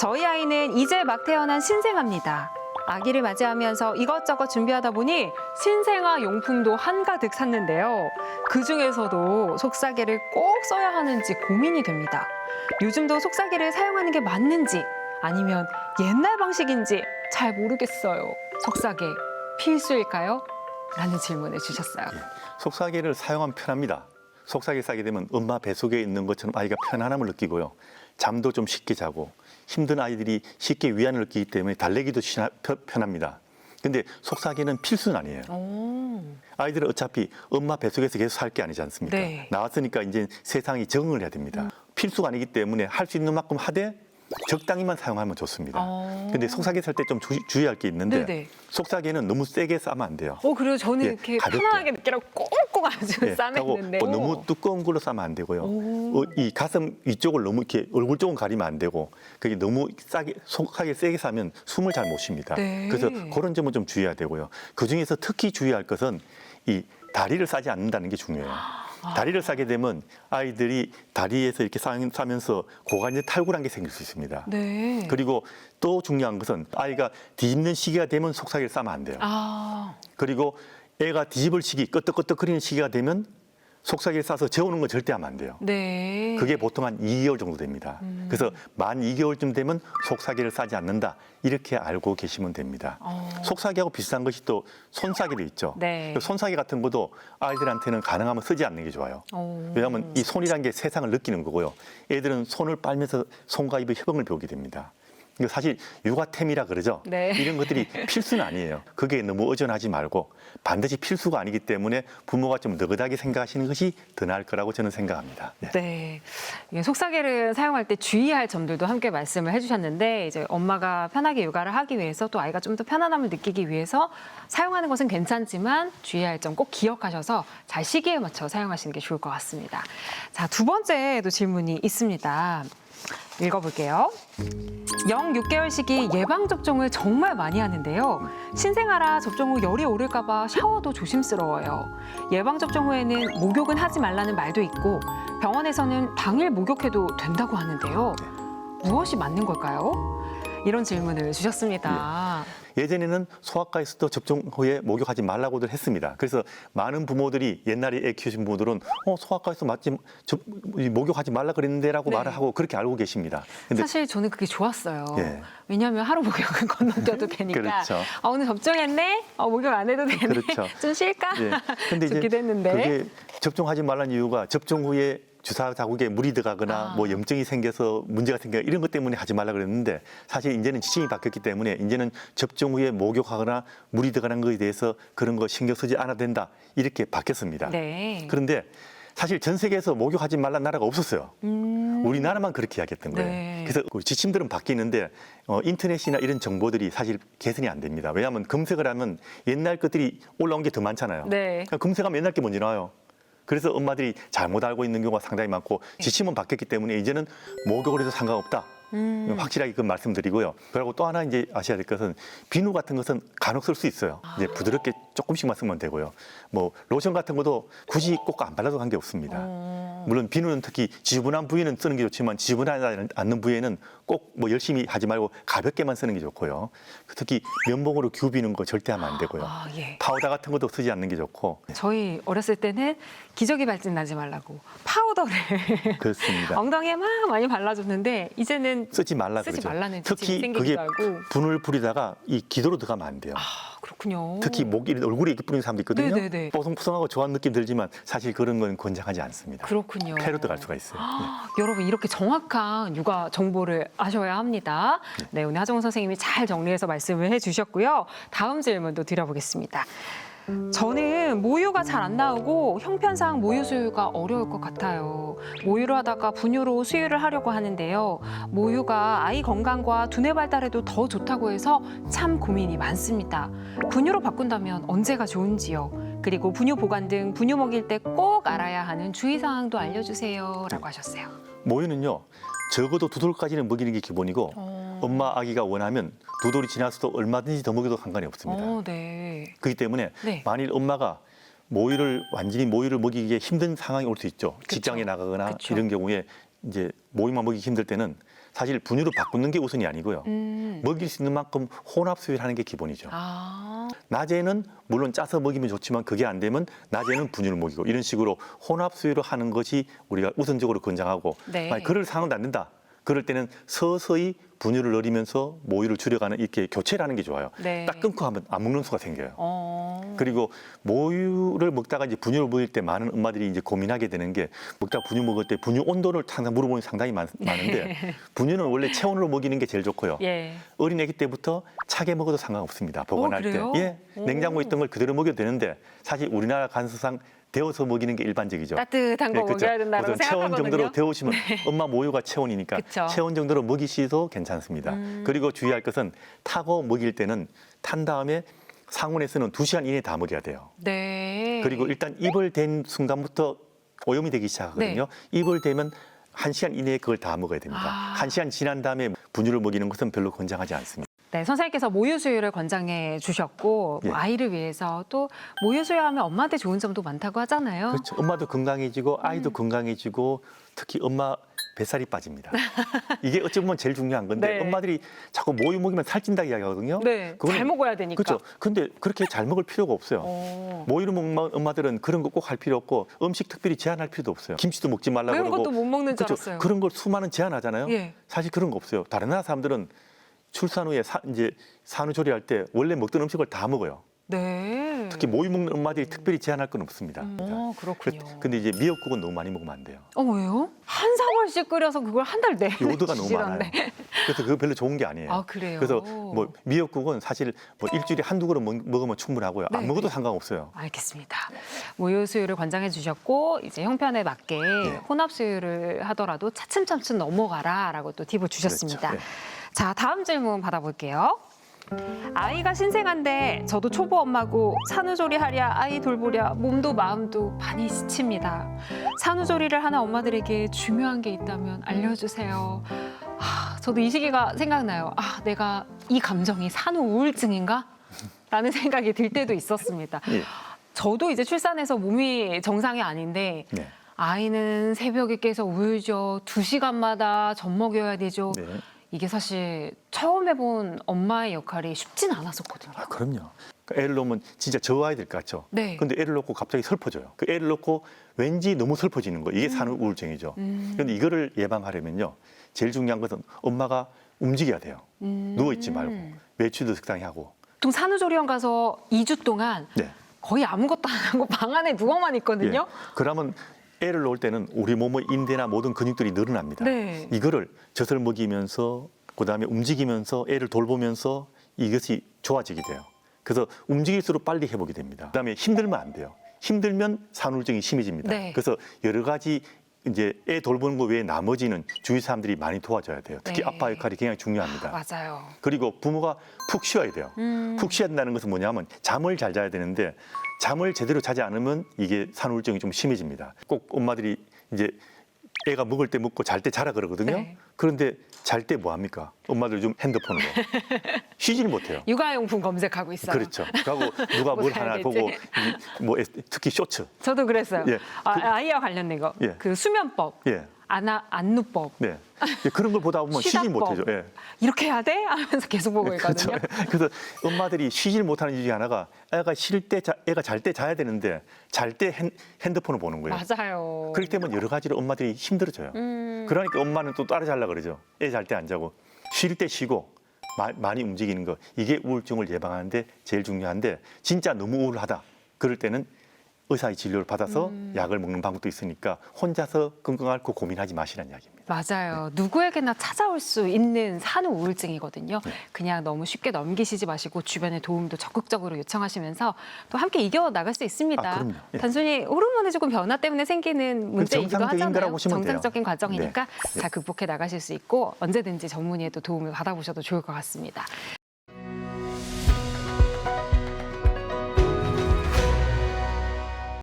저희 아이는 이제 막 태어난 신생아입니다. 아기를 맞이하면서 이것저것 준비하다 보니 신생아 용품도 한가득 샀는데요. 그중에서도 속삭이를 꼭 써야 하는지 고민이 됩니다. 요즘도 속삭이를 사용하는 게 맞는지 아니면 옛날 방식인지 잘 모르겠어요. 속삭이 필수일까요? 라는 질문을 주셨어요. 속삭이를 사용하면 편합니다. 속삭이 싸게 되면 엄마 뱃속에 있는 것처럼 아이가 편안함을 느끼고요. 잠도 좀 쉽게 자고 힘든 아이들이 쉽게 위안을 느끼기 때문에 달래기도 편합니다. 근데 속삭이는 필수는 아니에요. 아이들은 어차피 엄마 뱃속에서 계속 살 게 아니지 않습니까? 네. 나왔으니까 이제 세상에 적응을 해야 됩니다. 필수가 아니기 때문에 할 수 있는 만큼 하되 적당히만 사용하면 좋습니다. 근데 속삭이 살 때 좀 주의할 게 있는데 네네. 속삭이는 너무 세게 싸면 안 돼요. 그래요? 저는 예, 이렇게 가볍게. 편안하게 느끼라고 꽁꽁 아주 싸맸는데. 뭐 너무 두꺼운 걸로 싸면 안 되고요. 이 가슴 위쪽을 너무 이렇게 얼굴 쪽은 가리면 안 되고 그게 너무 속하게 세게 싸면 숨을 잘 못 쉽니다. 네. 그래서 그런 점은 좀 주의해야 되고요. 그 중에서 특히 주의할 것은 이 다리를 싸지 않는다는 게 중요해요. 다리를 싸게 되면 아이들이 다리에서 이렇게 싸면서 고관절 탈구란 게 생길 수 있습니다. 네. 그리고 또 중요한 것은 아이가 뒤집는 시기가 되면 속삭이를 싸면 안 돼요. 그리고 애가 뒤집을 시기, 끄떡끄떡거리는 시기가 되면 속삭이를 싸서 재우는 건 절대 하면 안 돼요. 네. 그게 보통 한 2개월 정도 됩니다. 그래서 만 2개월쯤 되면 속삭이를 싸지 않는다. 이렇게 알고 계시면 됩니다. 속삭이하고 비슷한 것이 또 손싸개도 있죠. 네. 손싸개 같은 것도 아이들한테는 가능하면 쓰지 않는 게 좋아요. 왜냐하면 이 손이란 게 세상을 느끼는 거고요. 애들은 손을 빨면서 손과 입의 협응을 배우게 됩니다. 이거 사실 육아템이라 그러죠. 네. 이런 것들이 필수는 아니에요. 그게 너무 의존하지 말고 반드시 필수가 아니기 때문에 부모가 좀 느긋하게 생각하시는 것이 더 나을 거라고 저는 생각합니다. 네. 네. 이게 속삭이를 사용할 때 주의할 점들도 함께 말씀을 해주셨는데 이제 엄마가 편하게 육아를 하기 위해서 또 아이가 좀 더 편안함을 느끼기 위해서 사용하는 것은 괜찮지만 주의할 점 꼭 기억하셔서 잘 시기에 맞춰 사용하시는 게 좋을 것 같습니다. 자, 두 번째도 질문이 있습니다. 읽어볼게요. 6개월 시기 예방접종을 정말 많이 하는데요. 신생아라 접종 후 열이 오를까 봐 샤워도 조심스러워요. 예방접종 후에는 목욕은 하지 말라는 말도 있고 병원에서는 당일 목욕해도 된다고 하는데요. 무엇이 맞는 걸까요? 이런 질문을 주셨습니다. 예전에는 소아과에서도 접종 후에 목욕하지 말라고들 했습니다. 그래서 많은 부모들이 옛날에 애 키우신 분들은 소아과에서 목욕하지 말라 그랬는데라고 네. 말을 하고 그렇게 알고 계십니다. 근데 사실 저는 그게 좋았어요. 예. 왜냐하면 하루 목욕은 건너뛰어도 되니까. 그렇죠. 오늘 접종했네? 목욕 안 해도 되네? 그렇죠. 좀 쉴까? 예. 근데 이제 좋기도 했는데. 그게 접종하지 말라는 이유가 접종 후에 주사 자국에 물이 들어가거나 뭐 염증이 생겨서 문제가 생겨 이런 것 때문에 하지 말라 그랬는데 사실 이제는 지침이 바뀌었기 때문에 이제는 접종 후에 목욕하거나 물이 들어가는 것에 대해서 그런 거 신경 쓰지 않아도 된다 이렇게 바뀌었습니다. 네. 그런데 사실 전 세계에서 목욕하지 말라는 나라가 없었어요. 우리나라만 그렇게 이야기했던 거예요. 네. 그래서 그 지침들은 바뀌는데 인터넷이나 이런 정보들이 사실 개선이 안 됩니다. 왜냐하면 검색을 하면 옛날 것들이 올라온 게 더 많잖아요. 네. 그러니까 검색하면 옛날 게 먼저 나와요. 그래서 엄마들이 잘못 알고 있는 경우가 상당히 많고 지침은 바뀌었기 때문에 이제는 목욕을 해도 상관없다. 확실하게 그 말씀드리고요. 그리고 또 하나 이제 아셔야 될 것은 비누 같은 것은 간혹 쓸 수 있어요. 이제 부드럽게 조금씩만 쓰면 되고요. 뭐 로션 같은 것도 굳이 꼭 안 발라도 관계 없습니다. 물론 비누는 특히 지저분한 부위는 쓰는 게 좋지만 지저분하지 않는 부위에는 꼭 뭐 열심히 하지 말고 가볍게만 쓰는 게 좋고요. 특히 면봉으로 기우 비는 거 절대 하면 안 되고요. 예. 파우더 같은 것도 쓰지 않는 게 좋고. 저희 어렸을 때는 기저귀 발진 나지 말라고 파우더를 그렇습니다. 엉덩이에 막 많이 발라줬는데 이제는 쓰지 말라 쓰지 그러죠. 말라는 특히 지침이 그게 생기기도 하고. 분을 부리다가 이 기도로 들어가면 안 돼요. 그렇군요. 특히 얼굴에 이렇게 뿌리는 사람도 있거든요. 네네네. 뽀송뽀송하고 좋아하는 느낌 들지만 사실 그런 건 권장하지 않습니다. 그렇군요. 폐로 들어갈 수가 있어요. 여러분 이렇게 정확한 육아 정보를 아셔야 합니다. 네, 오늘 하정우 선생님이 잘 정리해서 말씀을 해주셨고요. 다음 질문도 드려보겠습니다. 저는 모유가 잘 안 나오고 형편상 모유 수유가 어려울 것 같아요. 모유를 하다가 분유로 수유를 하려고 하는데요. 모유가 아이 건강과 두뇌 발달에도 더 좋다고 해서 참 고민이 많습니다. 분유로 바꾼다면 언제가 좋은지요? 그리고 분유 보관 등 분유 먹일 때 꼭 알아야 하는 주의사항도 알려주세요. 라고 하셨어요. 모유는요. 적어도 2돌까지는 먹이는 게 기본이고 엄마 아기가 원하면 2돌이 지나서도 얼마든지 더 먹여도 상관이 없습니다. 네. 그렇기 때문에 네. 만일 엄마가 완전히 모유를 먹이기에 힘든 상황이 올 수 있죠. 직장에 나가거나 그쵸. 이런 경우에 이제 모유만 먹이기 힘들 때는 사실 분유로 바꾸는 게 우선이 아니고요. 먹일 수 있는 만큼 혼합 수유를 하는 게 기본이죠. 아, 낮에는 물론 짜서 먹이면 좋지만 그게 안 되면 낮에는 분유를 먹이고 이런 식으로 혼합 수유를 하는 것이 우리가 우선적으로 권장하고 네. 만약 그럴 상황도 안 된다. 그럴 때는 서서히 분유를 늘리면서 모유를 줄여가는 이렇게 교체를 하는 게 좋아요. 네. 딱 끊고 하면 안 먹는 수가 생겨요. 어. 그리고 모유를 먹다가 이제 분유를 먹일 때 많은 엄마들이 이제 고민하게 되는 게 먹다 분유 먹을 때 분유 온도를 항상 물어보는 게 상당히 많은데 분유는 원래 체온으로 먹이는 게 제일 좋고요. 예. 어린 애기 때부터 차게 먹어도 상관없습니다. 보관할 때. 그래요? 예. 오. 냉장고에 있던 걸 그대로 먹여도 되는데 사실 우리나라 간서상 데워서 먹이는 게 일반적이죠. 따뜻한 거 예, 그렇죠. 먹여야 된다고 우선 체온 생각하거든요. 정도로 데우시면 엄마 모유가 체온이니까 그쵸. 체온 정도로 먹이시도 괜찮습니다. 그리고 주의할 것은 타고 먹일 때는 탄 다음에 상온에서는 2시간 이내에 다 먹여야 돼요. 네. 그리고 일단 입을 댄 순간부터 오염이 되기 시작하거든요. 입을 대면 1시간 이내에 그걸 다 먹어야 됩니다. 아. 1시간 지난 다음에 분유를 먹이는 것은 별로 권장하지 않습니다. 네, 선생님께서 모유 수유를 권장해 주셨고 예. 뭐 아이를 위해서 또 모유 수유하면 엄마한테 좋은 점도 많다고 하잖아요. 그렇죠. 엄마도 건강해지고 아이도 건강해지고 특히 엄마 뱃살이 빠집니다. 이게 어찌 보면 제일 중요한 건데 네. 엄마들이 자꾸 모유 먹이면 살찐다 이야기하거든요. 네, 그거는- 잘 먹어야 되니까. 그렇죠. 근데 그렇게 잘 먹을 필요가 없어요. 어. 모유를 먹는 엄마들은 그런 거 꼭 할 필요 없고 음식 특별히 제한할 필요도 없어요. 김치도 먹지 말라고 매운 그러고 것도 못 먹는 줄 그렇죠. 알았어요. 그런 걸 수많은 제한하잖아요. 예. 사실 그런 거 없어요. 다른 나라 사람들은 출산 후에 이제 산후조리할 때 원래 먹던 음식을 다 먹어요. 네. 특히 모유 먹는 엄마들이 특별히 제한할 건 없습니다. 그렇군요. 근데 이제 미역국은 너무 많이 먹으면 안 돼요. 왜요? 한 사발씩 끓여서 그걸 한 달 내내 요도가 너무 많아요. 주시던데. 그래서 그거 별로 좋은 게 아니에요. 아, 그래요? 그래서 뭐 미역국은 사실 뭐 일주일에 한두 그릇 먹으면 충분하고요. 네. 안 먹어도 상관없어요. 알겠습니다. 모유 수유를 권장해 주셨고 이제 형편에 맞게 혼합 수유를 하더라도 차츰차츰 넘어가라라고 또 팁을 주셨습니다. 그렇죠. 자, 다음 질문 받아볼게요. 아이가 신생한데 저도 초보 엄마고 산후조리 하랴 아이 돌보랴 몸도 마음도 많이 지칩니다. 산후조리를 하는 엄마들에게 중요한 게 있다면 알려주세요. 저도 이 시기가 생각나요. 내가 이 감정이 산후 우울증인가? 라는 생각이 들 때도 있었습니다. 예. 저도 이제 출산해서 몸이 정상이 아닌데 네. 아이는 새벽에 깨서 울죠. 2시간마다 젖 먹여야 되죠. 네. 이게 사실 처음 해본 엄마의 역할이 쉽진 않았었거든요. 아, 그럼요. 그러니까 애를 놓으면 진짜 저 아이들 같죠. 네. 근데 애를 놓고 갑자기 슬퍼져요. 그 애를 놓고 왠지 너무 슬퍼지는 거. 이게 산후 우울증이죠. 그런데 이거를 예방하려면요. 제일 중요한 것은 엄마가 움직여야 돼요. 누워 있지 말고 외출도 적당히 하고. 보통 산후조리원 가서 2주 동안 네. 거의 아무것도 안 하고 방 안에 누워만 있거든요. 예. 그러면 애를 놓을 때는 우리 몸의 인대나 모든 근육들이 늘어납니다. 네. 이거를 젖을 먹이면서 그다음에 움직이면서 애를 돌보면서 이것이 좋아지게 돼요. 그래서 움직일수록 빨리 회복이 됩니다. 그다음에 힘들면 안 돼요. 힘들면 산후우울증이 심해집니다. 네. 그래서 여러 가지 이제 애 돌보는 거 외에 나머지는 주위 사람들이 많이 도와줘야 돼요. 특히 네. 아빠 역할이 굉장히 중요합니다. 맞아요. 그리고 부모가 푹 쉬어야 돼요. 푹 쉬어야 된다는 것은 뭐냐면 잠을 잘 자야 되는데 잠을 제대로 자지 않으면 이게 산후우울증이 좀 심해집니다. 꼭 엄마들이 이제 애가 먹을 때 먹고 잘 때 자라 그러거든요. 네. 그런데 잘 때 뭐 합니까? 엄마들 좀 핸드폰으로 쉬지를 못해요. 육아용품 검색하고 있어요. 그렇죠. 그리고 누가 뭐 뭘 하나 사야겠지? 보고 뭐 특히 쇼츠. 저도 그랬어요. 예. 아이와 관련된 거. 예. 그 수면법, 예. 안누법, 네. 그런 걸 보다 보면 쉬질 쉬다법. 못하죠. 예. 이렇게 해야 돼? 하면서 계속 보고 그렇죠. 있거든요. 그래서 엄마들이 쉬질 못하는 이유 중에 하나가 애가 애가 잘 때 자야 되는데 잘 때 핸드폰을 보는 거예요. 맞아요. 그렇기 때문에 여러 가지로 엄마들이 힘들어져요. 그러니까 엄마는 또 따라 자려고 그러죠. 애 잘 때 안 자고 쉴 때 쉬고 많이 움직이는 거 이게 우울증을 예방하는데 제일 중요한데 진짜 너무 우울하다. 그럴 때는 의사의 진료를 받아서 약을 먹는 방법도 있으니까 혼자서 끙끙 앓고 고민하지 마시라는 이야기입니다. 맞아요. 누구에게나 찾아올 수 있는 산후 우울증이거든요. 네. 그냥 너무 쉽게 넘기시지 마시고 주변의 도움도 적극적으로 요청하시면서 또 함께 이겨 나갈 수 있습니다. 아, 그럼요. 예. 단순히 호르몬의 조금 변화 때문에 생기는 문제이기도 정상적인 하잖아요. 거라고 보시면 돼요. 정상적인 과정이니까 네. 잘 극복해 나가실 수 있고 언제든지 전문의의 또 도움을 받아보셔도 좋을 것 같습니다.